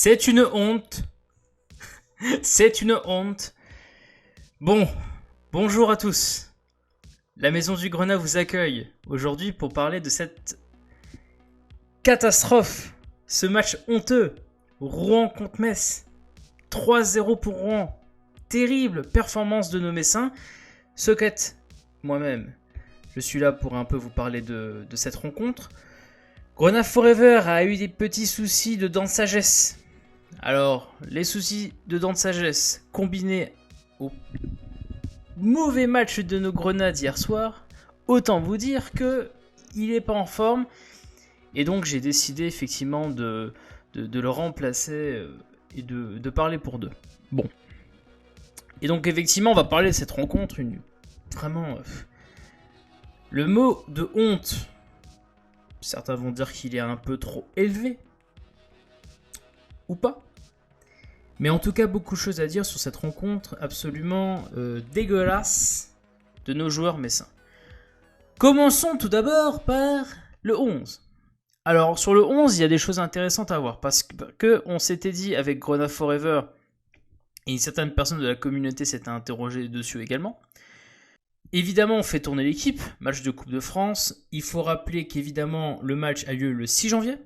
C'est une honte. C'est une honte. Bon, bonjour à tous. La Maison du Grenat vous accueille aujourd'hui pour parler de cette catastrophe. Ce match honteux. Rouen contre Metz. 3-0 pour Rouen. Terrible performance de nos Messins. Socket, moi-même, je suis là pour un peu vous parler de cette rencontre. Grenat Forever a eu des petits soucis de dents de sagesse. Alors, les soucis de dents de sagesse combinés au mauvais match de nos Grenades hier soir, autant vous dire que il n'est pas en forme. Et donc j'ai décidé effectivement de le remplacer et de parler pour deux. Bon. Et donc effectivement on va parler de cette rencontre, vraiment... le mot de honte, certains vont dire qu'il est un peu trop élevé. Ou pas. Mais en tout cas, beaucoup de choses à dire sur cette rencontre absolument dégueulasse de nos joueurs messins. Commençons tout d'abord par le 11. Alors, sur le 11, il y a des choses intéressantes à voir. Parce que on s'était dit avec Grenat Forever, et une certaine personne de la communauté s'était interrogée dessus également. Évidemment, on fait tourner l'équipe, match de Coupe de France. Il faut rappeler qu'évidemment, le match a lieu le 6 janvier.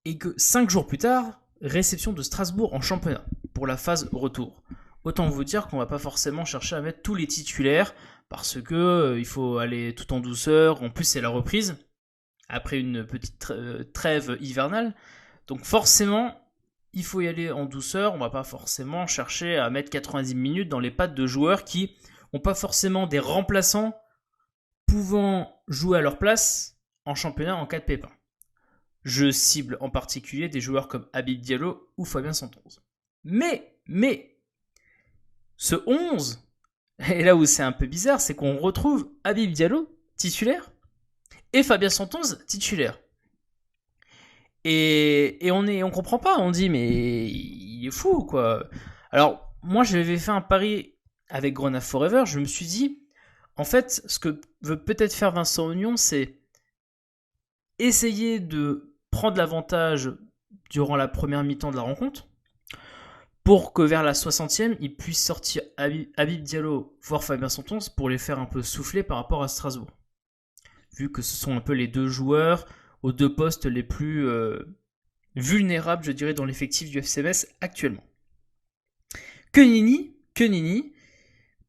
Et que 5 jours plus tard, réception de Strasbourg en championnat pour la phase retour. Autant vous dire qu'on va pas forcément chercher à mettre tous les titulaires parce que il faut aller tout en douceur. En plus, c'est la reprise après une petite trêve hivernale. Donc forcément, il faut y aller en douceur. On va pas forcément chercher à mettre 90 minutes dans les pattes de joueurs qui n'ont pas forcément des remplaçants pouvant jouer à leur place en championnat en cas de pépin. Je cible en particulier des joueurs comme Habib Diallo ou Fabien Santonze. Mais, ce 11, et là où c'est un peu bizarre, c'est qu'on retrouve Habib Diallo, titulaire, et Fabien Santonze, titulaire. Et on comprend pas, on dit, mais il est fou, quoi. Alors, moi, j'avais fait un pari avec Grenat Forever, je me suis dit, en fait, ce que veut peut-être faire Vincent Ognon, c'est essayer de prendre l'avantage durant la première mi-temps de la rencontre pour que vers la 60e, il puisse sortir Habib Diallo, voire Fabien Santonze, pour les faire un peu souffler par rapport à Strasbourg. Vu que ce sont un peu les deux joueurs aux deux postes les plus vulnérables, je dirais, dans l'effectif du FC Metz actuellement. Que nenni,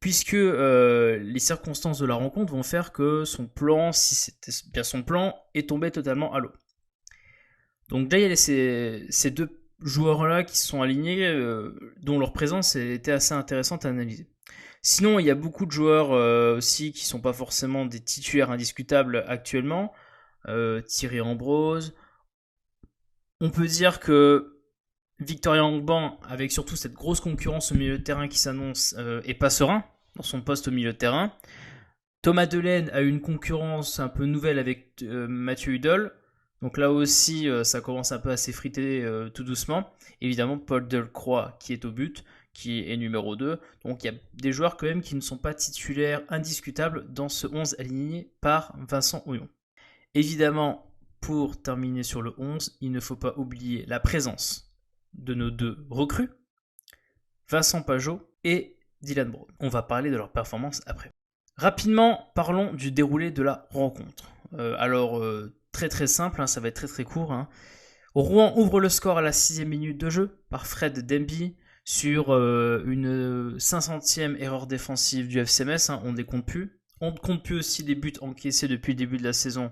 puisque les circonstances de la rencontre vont faire que son plan, si c'était bien son plan, est tombé totalement à l'eau. Donc là, il y a ces deux joueurs-là qui se sont alignés, dont leur présence était assez intéressante à analyser. Sinon, il y a beaucoup de joueurs aussi qui ne sont pas forcément des titulaires indiscutables actuellement. Thierry Ambrose. On peut dire que Victoria Angban, avec surtout cette grosse concurrence au milieu de terrain qui s'annonce, est pas serein dans son poste au milieu de terrain. Thomas Delaine a eu une concurrence un peu nouvelle avec Mathieu Hudol. Donc là aussi, ça commence un peu à s'effriter tout doucement. Évidemment, Paul Delcroix qui est au but, qui est numéro 2. Donc il y a des joueurs quand même qui ne sont pas titulaires indiscutables dans ce 11 aligné par Vincent Ognon. Évidemment, pour terminer sur le 11, il ne faut pas oublier la présence de nos deux recrues, Vincent Pajot et Dylan Brown. On va parler de leur performance après. Rapidement, parlons du déroulé de la rencontre. Très très simple, ça va être très très court. Rouen ouvre le score à la 6e minute de jeu par Fred Demby sur une 500e erreur défensive du FC Metz. On ne décompte plus. On ne compte plus aussi les buts encaissés depuis le début de la saison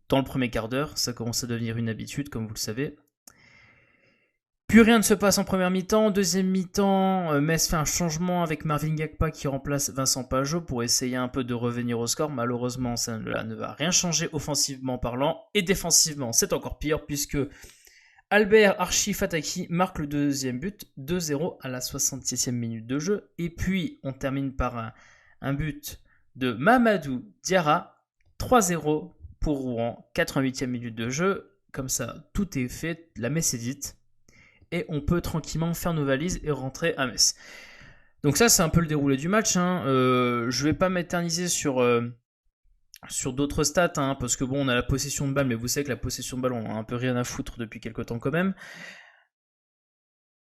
dans le premier quart d'heure. Ça commence à devenir une habitude, comme vous le savez. Puis rien ne se passe en première mi-temps. Deuxième mi-temps, Metz fait un changement avec Marvin Gakpa qui remplace Vincent Pajot pour essayer un peu de revenir au score. Malheureusement, ça ne va rien changer offensivement parlant. Et défensivement, c'est encore pire puisque Albert Archi Fataki marque le deuxième but, 2-0 à la 67e minute de jeu. Et puis, on termine par un but de Mamadou Diarra, 3-0 pour Rouen, 88e minute de jeu. Comme ça, tout est fait, la messe est dite. Et on peut tranquillement faire nos valises et rentrer à Metz. Donc ça, c'est un peu le déroulé du match. Je vais pas m'éterniser sur d'autres stats, parce que bon, on a la possession de balle, mais vous savez que la possession de balle, on a un peu rien à foutre depuis quelques temps quand même.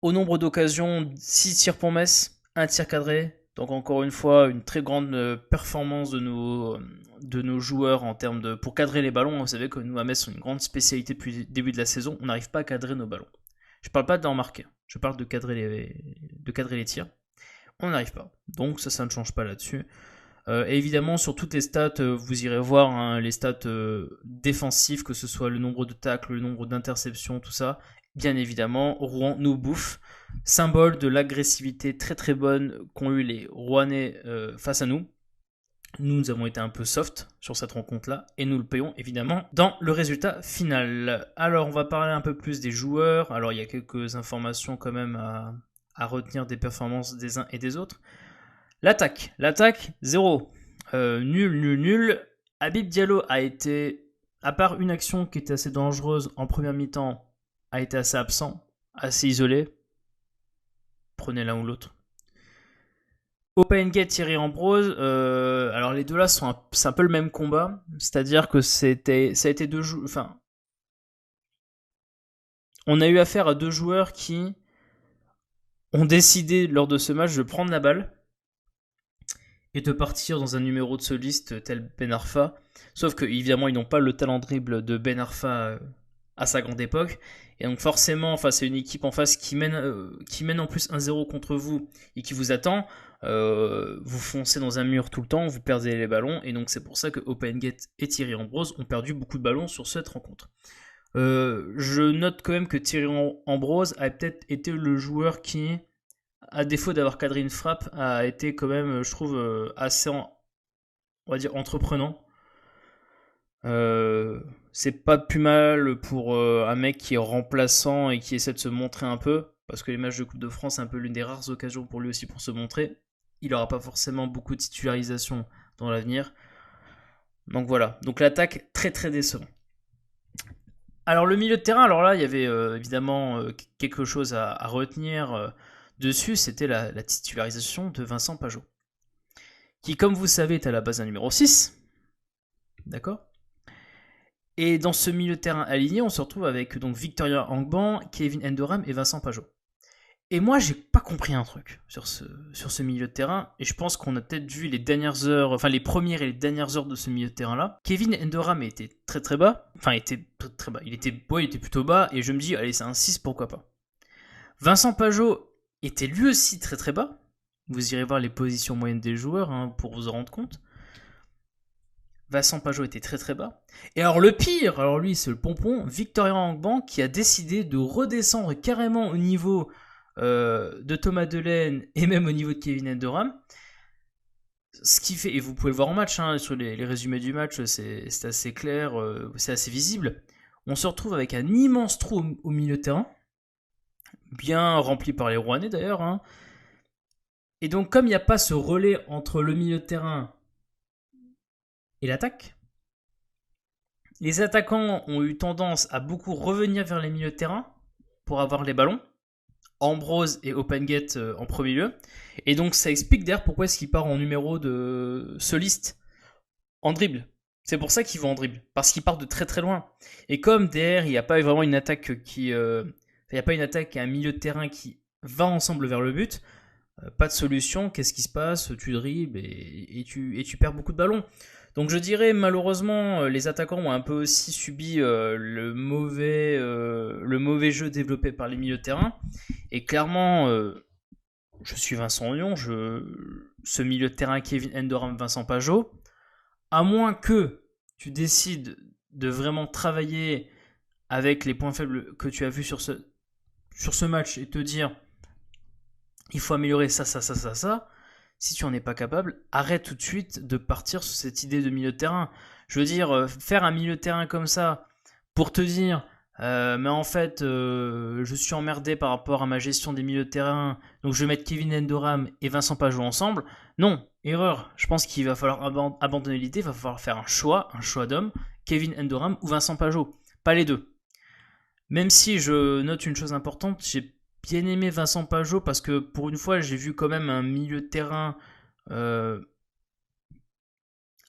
Au nombre d'occasions, 6 tirs pour Metz, 1 tir cadré. Donc encore une fois, une très grande performance de nos joueurs en termes de pour cadrer les ballons. Vous savez que nous à Metz, on a une grande spécialité depuis le début de la saison. On n'arrive pas à cadrer nos ballons. Je parle pas d'en marquer. Je parle de cadrer les tirs. On n'arrive pas. Donc ça ne change pas là-dessus. Et évidemment, sur toutes les stats, vous irez voir hein, les stats défensives, que ce soit le nombre de tacles, le nombre d'interceptions, tout ça. Bien évidemment, Rouen nous bouffe. Symbole de l'agressivité très très bonne qu'ont eu les Rouennais face à nous. Nous avons été un peu soft sur cette rencontre-là et nous le payons évidemment dans le résultat final. Alors, on va parler un peu plus des joueurs. Alors, il y a quelques informations quand même à retenir des performances des uns et des autres. L'attaque, 0. Nul. Habib Diallo a été, à part une action qui était assez dangereuse en première mi-temps, a été assez absent, assez isolé. Prenez l'un ou l'autre. Opengate, Thierry Ambrose, alors les deux là c'est un peu le même combat, c'est-à-dire que ça a été deux joueurs, enfin, on a eu affaire à deux joueurs qui ont décidé lors de ce match de prendre la balle et de partir dans un numéro de soliste tel Ben Arfa, sauf que évidemment ils n'ont pas le talent dribble de Ben Arfa à sa grande époque, et donc forcément face à une équipe en face qui mène en plus 1-0 contre vous et qui vous attend, vous foncez dans un mur tout le temps, vous perdez les ballons, et donc c'est pour ça que Opengate et Thierry Ambrose ont perdu beaucoup de ballons sur cette rencontre. Je note quand même que Thierry Ambrose a peut-être été le joueur qui, à défaut d'avoir cadré une frappe, a été quand même, je trouve, assez, on va dire, entreprenant. C'est pas plus mal pour un mec qui est remplaçant et qui essaie de se montrer un peu, parce que les matchs de Coupe de France, c'est un peu l'une des rares occasions pour lui aussi pour se montrer. Il n'aura pas forcément beaucoup de titularisation dans l'avenir. Donc voilà, donc l'attaque très très décevant. Alors le milieu de terrain, alors là il y avait évidemment quelque chose à retenir dessus, c'était la titularisation de Vincent Pajot, qui comme vous savez est à la base un numéro 6, d'accord. Et dans ce milieu de terrain aligné, on se retrouve avec donc Victoria Angban, Kevin Endoram et Vincent Pajot. Et moi, j'ai pas compris un truc sur ce milieu de terrain, et je pense qu'on a peut-être vu les dernières heures, enfin les premières et les dernières heures de ce milieu de terrain-là. Kevin Endoram était très très bas, enfin il était très bas, il était plutôt bas, et je me dis, allez, c'est un 6, pourquoi pas. Vincent Pajot était lui aussi très très bas, vous irez voir les positions moyennes des joueurs hein, pour vous en rendre compte. Vincent Pajot était très très bas. Et alors le pire, alors lui c'est le pompon, Victoria Angban qui a décidé de redescendre carrément au niveau de Thomas Delaine et même au niveau de Kevin Endoram. Ce qui fait, et vous pouvez le voir en match, hein, sur les résumés du match, c'est assez clair, c'est assez visible. On se retrouve avec un immense trou au milieu de terrain, bien rempli par les Rouennais d'ailleurs. Hein. Et donc comme il n'y a pas ce relais entre le milieu de terrain et l'attaque, les attaquants ont eu tendance à beaucoup revenir vers les milieux de terrain pour avoir les ballons. Ambrose et Opengate en premier lieu. Et donc ça explique d'ailleurs pourquoi est-ce qu'il part en numéro de soliste en dribble. C'est pour ça qu'il va en dribble, parce qu'il part de très très loin. Et comme derrière il n'y a pas vraiment une attaque qui, il n'y a pas une attaque et un milieu de terrain qui va ensemble vers le but, pas de solution. Qu'est-ce qui se passe? Tu dribbles et tu perds beaucoup de ballons. Donc je dirais malheureusement les attaquants ont un peu aussi subi le mauvais jeu développé par les milieux de terrain. Et clairement, je suis Vincent Lyon, ce milieu de terrain Kevin Endoram, Vincent Pajot, à moins que tu décides de vraiment travailler avec les points faibles que tu as vus sur ce match et te dire il faut améliorer ça. Si tu n'en es pas capable, arrête tout de suite de partir sur cette idée de milieu de terrain. Je veux dire, faire un milieu de terrain comme ça pour te dire mais en fait, je suis emmerdé par rapport à ma gestion des milieux de terrain, donc je vais mettre Kevin Endoram et Vincent Pajot ensemble. Non, erreur. Je pense qu'il va falloir abandonner l'idée, il va falloir faire un choix d'homme, Kevin Endoram ou Vincent Pajot. Pas les deux. Même si je note une chose importante, j'ai bien aimé Vincent Pajot parce que pour une fois, j'ai vu quand même un milieu de terrain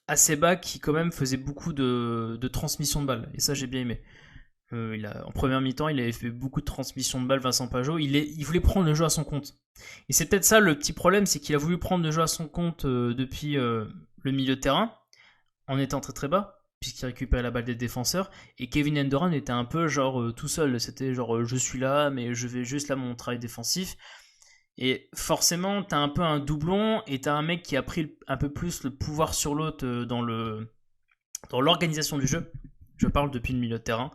assez bas qui quand même faisait beaucoup de transmission de balles. Et ça, j'ai bien aimé. En première mi-temps, il avait fait beaucoup de transmissions de balles, Vincent Pajot. Il voulait prendre le jeu à son compte. Et c'est peut-être ça le petit problème, c'est qu'il a voulu prendre le jeu à son compte depuis le milieu de terrain, en étant très très bas, puisqu'il récupérait la balle des défenseurs. Et Kevin Endoran était un peu genre tout seul. C'était genre je suis là, mais je vais juste là mon travail défensif. Et forcément, t'as un peu un doublon et t'as un mec qui a pris un peu plus le pouvoir sur l'autre dans l'organisation du jeu. Je parle depuis le milieu de terrain.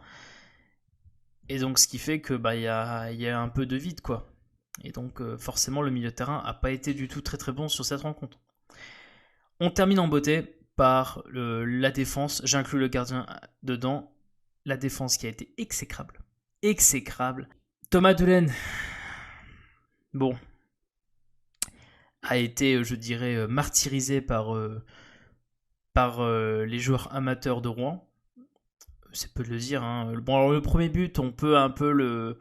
Et donc, ce qui fait que y a un peu de vide, quoi. Et donc, forcément, le milieu de terrain a pas été du tout très très bon sur cette rencontre. On termine en beauté par la défense. J'inclus le gardien dedans. La défense qui a été exécrable. Exécrable. Thomas Delaine, bon, a été, je dirais, martyrisé par les joueurs amateurs de Rouen. C'est peu de le dire. Hein. Bon, alors le premier but, on peut un peu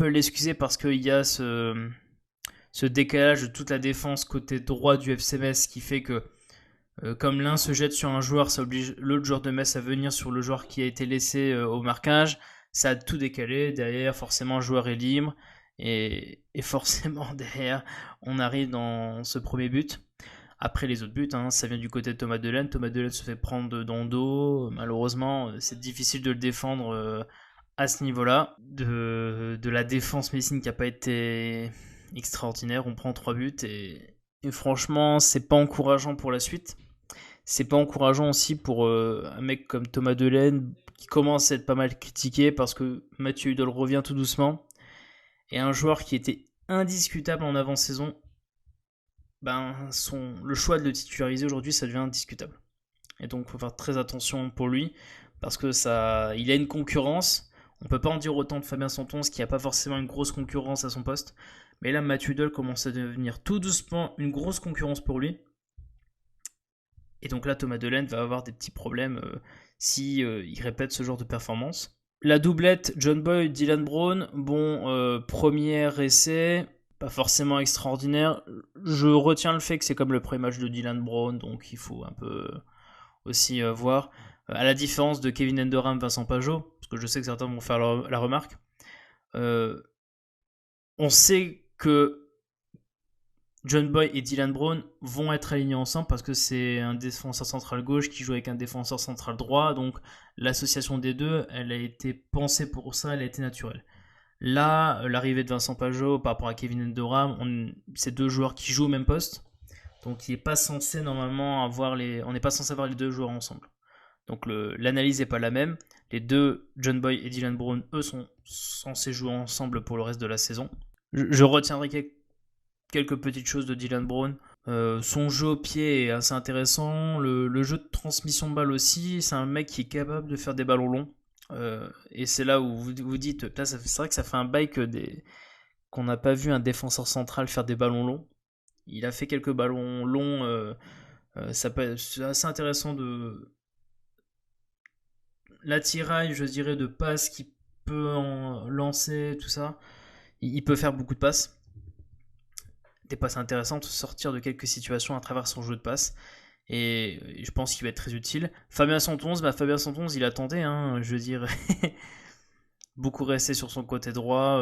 l'excuser parce qu'il y a ce décalage de toute la défense côté droit du FC Metz qui fait que comme l'un se jette sur un joueur, ça oblige l'autre joueur de Metz à venir sur le joueur qui a été laissé au marquage. Ça a tout décalé. Derrière, forcément, le joueur est libre. Et forcément, derrière, on arrive dans ce premier but. Après les autres buts, hein, ça vient du côté de Thomas Delaine. Thomas Delaine se fait prendre dans le dos. Malheureusement, c'est difficile de le défendre à ce niveau-là. De la défense messine qui n'a pas été extraordinaire. On prend 3 buts et franchement, c'est pas encourageant pour la suite. C'est pas encourageant aussi pour un mec comme Thomas Delaine qui commence à être pas mal critiqué parce que Mathieu Hudol revient tout doucement. Et un joueur qui était indiscutable en avant-saison, le choix de le titulariser aujourd'hui, ça devient indiscutable. Et donc, il faut faire très attention pour lui, parce que il a une concurrence. On peut pas en dire autant de Fabien Santonce, qui n'a pas forcément une grosse concurrence à son poste. Mais là, Mathieu Hudol commence à devenir tout doucement une grosse concurrence pour lui. Et donc là, Thomas Delaine va avoir des petits problèmes si il répète ce genre de performance. La doublette, John Boy, Dylan Brown, premier essai, pas forcément extraordinaire. Je retiens le fait que c'est comme le premier match de Dylan Brown, donc il faut un peu aussi voir. À la différence de Kevin Endoram, Vincent Pajot, parce que je sais que certains vont faire la remarque, on sait que John Boy et Dylan Brown vont être alignés ensemble parce que c'est un défenseur central gauche qui joue avec un défenseur central droit, donc l'association des deux, elle a été pensée pour ça, elle a été naturelle. Là, l'arrivée de Vincent Pajot par rapport à Kevin Endoram, c'est deux joueurs qui jouent au même poste, donc il n'est pas censé normalement on n'est pas censé avoir les deux joueurs ensemble. Donc l'analyse n'est pas la même. Les deux, John Boy et Dylan Brown, eux sont censés jouer ensemble pour le reste de la saison. Je retiendrai quelques petites choses de Dylan Brown. Son jeu au pied est assez intéressant. Le jeu de transmission de balle aussi. C'est un mec qui est capable de faire des ballons longs. Et c'est là où vous dites, là, c'est vrai que ça fait un bail qu'on n'a pas vu un défenseur central faire des ballons longs. Il a fait quelques ballons longs. C'est assez intéressant de l'attirail, je dirais, de passes qu'il peut en lancer, tout ça. Il peut faire beaucoup de passes. Des passes intéressantes, sortir de quelques situations à travers son jeu de passe. Et je pense qu'il va être très utile. Fabien Santonce, il attendait, je veux dire, beaucoup resté sur son côté droit,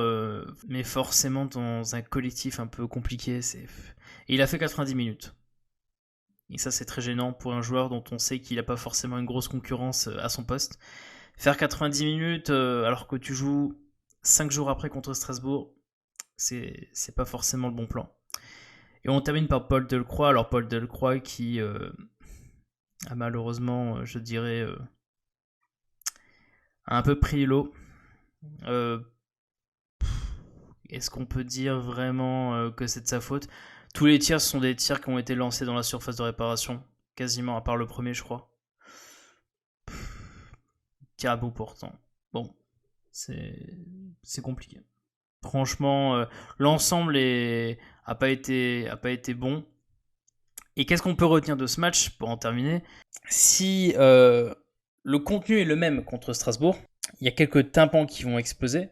mais forcément dans un collectif un peu compliqué. Et il a fait 90 minutes. Et ça, c'est très gênant pour un joueur dont on sait qu'il n'a pas forcément une grosse concurrence à son poste. Faire 90 minutes alors que tu joues 5 jours après contre Strasbourg, c'est pas forcément le bon plan. Et on termine par Paul Delcroix. Alors Paul Delcroix qui a malheureusement, je dirais, a un peu pris l'eau. Est-ce qu'on peut dire vraiment que c'est de sa faute ? Tous les tirs sont des tirs qui ont été lancés dans la surface de réparation, quasiment, à part le premier, je crois. Tir à bout portant. Bon, c'est compliqué. Franchement, l'ensemble a pas été bon. Et qu'est-ce qu'on peut retenir de ce match pour en terminer ? Si le contenu est le même contre Strasbourg, il y a quelques tympans qui vont exploser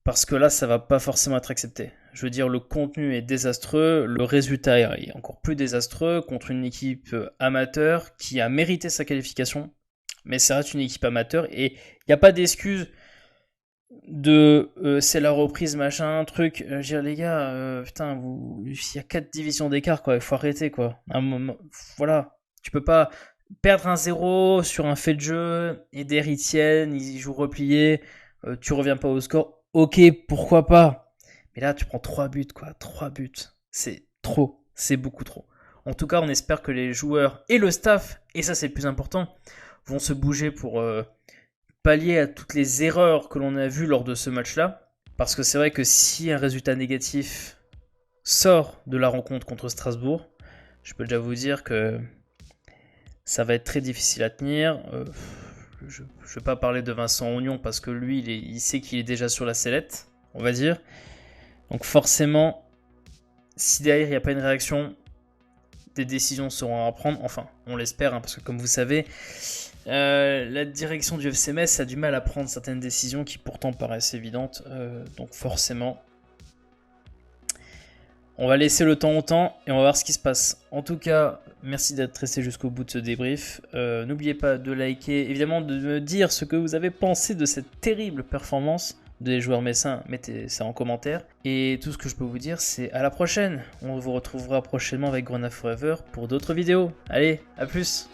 parce que là, ça va pas forcément être accepté. Je veux dire, le contenu est désastreux, le résultat est encore plus désastreux contre une équipe amateur qui a mérité sa qualification. Mais ça reste une équipe amateur et il n'y a pas d'excuse de c'est la reprise, machin, truc. Je veux dire, les gars, putain, il y a 4 divisions d'écart, quoi. Il faut arrêter, quoi. À un moment, voilà. Tu peux pas perdre un 0 sur un fait de jeu, Eder ils tiennent, ils jouent replié, tu reviens pas au score. Ok, pourquoi pas. Mais là, tu prends 3 buts, quoi. 3 buts. C'est trop. C'est beaucoup trop. En tout cas, on espère que les joueurs et le staff, et ça c'est le plus important, vont se bouger pour pallier à toutes les erreurs que l'on a vues lors de ce match-là. Parce que c'est vrai que si un résultat négatif sort de la rencontre contre Strasbourg, je peux déjà vous dire que ça va être très difficile à tenir. Je ne vais pas parler de Vincent Aignan parce que lui, il sait qu'il est déjà sur la sellette, on va dire. Donc forcément, si derrière il n'y a pas une réaction, des décisions seront à prendre. Enfin, on l'espère, hein, parce que comme vous savez, la direction du FC Metz a du mal à prendre certaines décisions qui pourtant paraissent évidentes. Donc forcément, on va laisser le temps au temps et on va voir ce qui se passe. En tout cas, merci d'être resté jusqu'au bout de ce débrief. N'oubliez pas de liker, évidemment de me dire ce que vous avez pensé de cette terrible performance des joueurs messins. Mettez ça en commentaire. Et tout ce que je peux vous dire, c'est à la prochaine. On vous retrouvera prochainement avec Grenade Forever pour d'autres vidéos. Allez, à plus!